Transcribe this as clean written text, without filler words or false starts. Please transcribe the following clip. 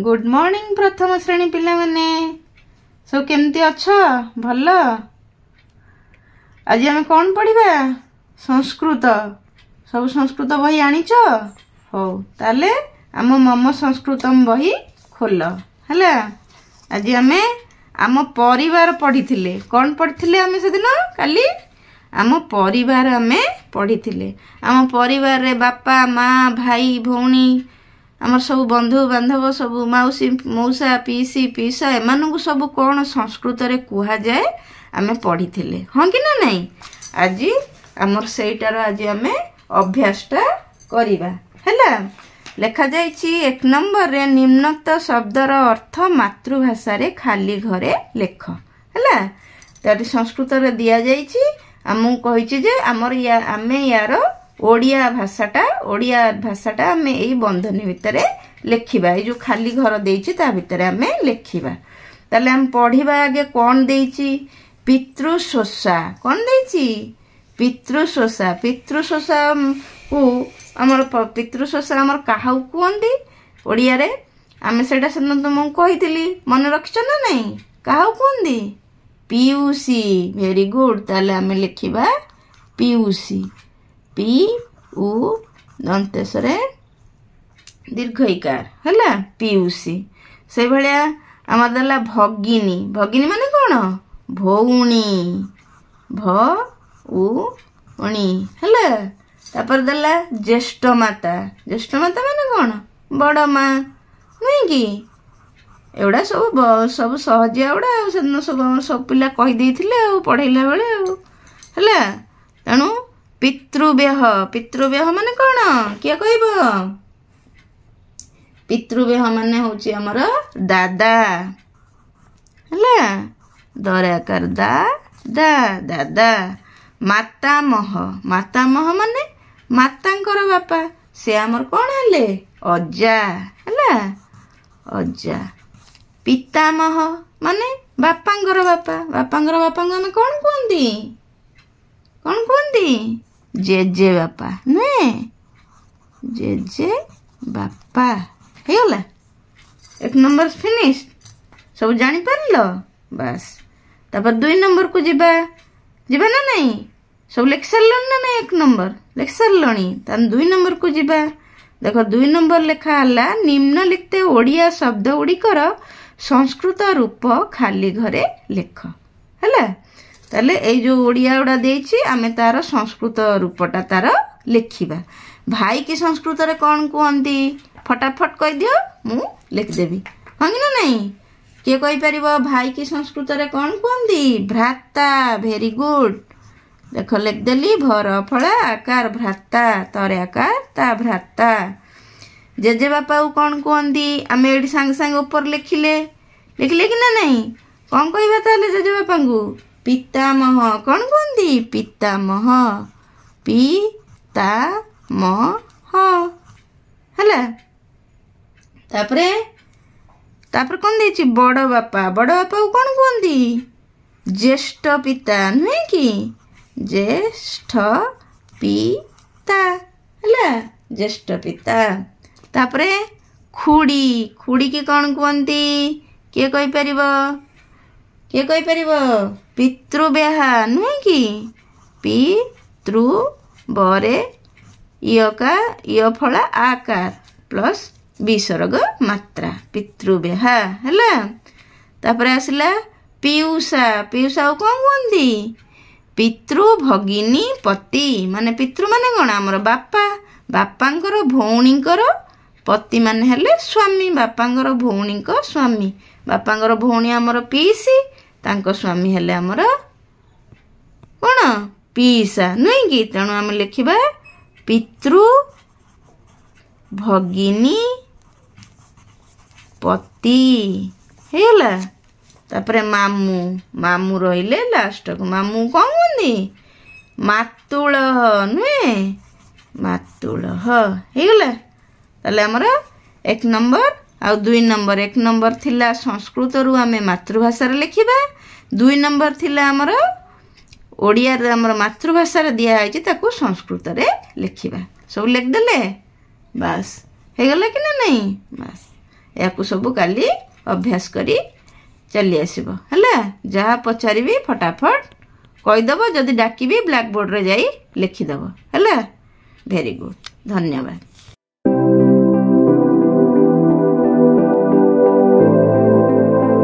Good morning प्रथम श्रेणी पिला माने सब केमती अच्छ भल। आज आम कौन पढ़ा संस्कृत सब संस्कृत बही आनीच हो ताले आम मम संस्कृतम बही खोल है। आज आम परिवार पढ़ी कौन पढ़ी आम से दिन काली आम परिवार आम पढ़ी आम परिवार रे बापा माँ भाई भौणी आमर सब बंधु बांधव सब मौसी मौसा पीसी पीसा एमानू सब कौन संस्कृत रे कुहा जाए आम पढ़ी हाँ कि ना नहीं। आज आमर सेटार आज आम अभ्यासटा करवा है। लेखा जाइछि 1 नंबर रे निम्नोक्त शब्दर अर्थ मातृभाषा रे खाली घरे लेख है। तो संस्कृत रे दिया जाइछि आमु कहिछि जे आमर आमे यार ओडिया भाषाटा आम यही बंधनी भितर लेखिबा। ये जो खाली घर देइछि ता भितर आम लेखिबा। ताले आम पढ़िबा आगे कौन देइछि पितृशोषा कौन देइछि पितृशोषा। पितृशोषा को आमर पितृशोषा आमर काहा कहंती ओडिया रे आम सेटा सेन तुमको कहितली मन रखिछ ना नहीं काहा कहंती पीयूसी। Very good. ताले आम लेखिबा पीयूसी पी उ दंतेशरे दीर्घ इकार है पीयूसी। से भलिया आम देला भगिनी। भगिनी माने कौन भौणी भ उ उणी है। तापर देला ज्येष्ठ माता। ज्येष्ठ माता माने कौन बड़ माँ नहीं कि एवड़ा सब सब सहजिया एवड़ा सब सब पिला कही देइथिले पढ़ेला बेले है। तेणु पितृव्यह। पितृव्यह माने कौन किया कहब पितृव्यह माने होची हमर दादा है। दरे आकार दा दा दादा। मातामह। मातामह माने मातांकर बापा से हमर कौन हेले अज्जा है अज्जा। पितामह माने बापांकर बापा। बापांकर बापा को हमें कौन कहती जेजे बापा नुहे जेजे बापा हो गला। 1 नंबर फिनिश सब जानी पारलो बस। तापर 2 नंबर को जीवा ना नहीं सब लिख सारल ना नहीं 1 नंबर लिख सारलनी। तान 2 नंबर को जीवा। देखो 2 नंबर लेखा हला निम्नलिखित ओडिया शब्द गुड़िकर संस्कृत रूप खाली घरे लेख है। ताले ए जो ओडिया उड़ा देइछि आमे तार संस्कृत रूपटा तार लेखिबा। भाई की संस्कृत रे कौन कहंती फटाफट कह दियो मु लिख देबी हाँ कि ना नहीं। के कहि परिबो भाई की संस्कृत रे कौन कहंती भ्राता। Very good. देखो लिख देली भर फला आकार भ्राता तरे आकार ता भ्राता। जेजे बापा को कौन कहंती आमे एडी संग संग ऊपर लिखिले कि ना नहीं। कौन कहबा ताले जेजे बापा को पितामह। कौन कहती पितामह पितामह है। तापर कौन देछि बड़ बापा। बड़ बापा को कौन कहती ज्येष्ठ पिता नुहे कि ज्येष्ठ पिता है ज्येष्ठ पिता। तापर खुड़ी। खुड़ी की कौन कहती किए कहि परिबो पितृव्याहा नुहे कि पितृ बरे य फला आकार प्लस विसर्ग मात्रा पितृव्याहा है। तापर आसला पीयूषा। पीयूषा को कौन कहती पितृ भगिनी पति। माने पितृ माने कौन आमर बापा। बापांकर भौणींकर पति माने हेले स्वामी। बापांकर भौणींक स्वामी। बापांकर भौणी आमर पीसी तांको स्वामी हेले आमर कौन पीसा नुहे कि। तेणु आम लिखिबा पितृ भगिनी पति हेला। तापरे मामू। मामू रहिले लास्ट को मामू कौन कहंती मातुल नुहे मातुल हेला। ताले हमर 1 नंबर आ 2 नंबर। 1 नंबर थिला संस्कृत रु आमे मातृभाषा रे लिखिबा। 2 नंबर थिला हमर ओडिया रे हमर मातृभाषा रे दिया आइछि ताको संस्कृत रे लिखिबा। सब लिख देले बस हे गला कि ना नहीं बस। याकु सबु काली अभ्यास करी चली आसीबो हला। जहाँ पचारिबी फटाफट कहीदेव, जदि डाकिबी ब्लैक बोर्ड रे जाई लिखिदेव हला। वेरी गुड, धन्यवाद।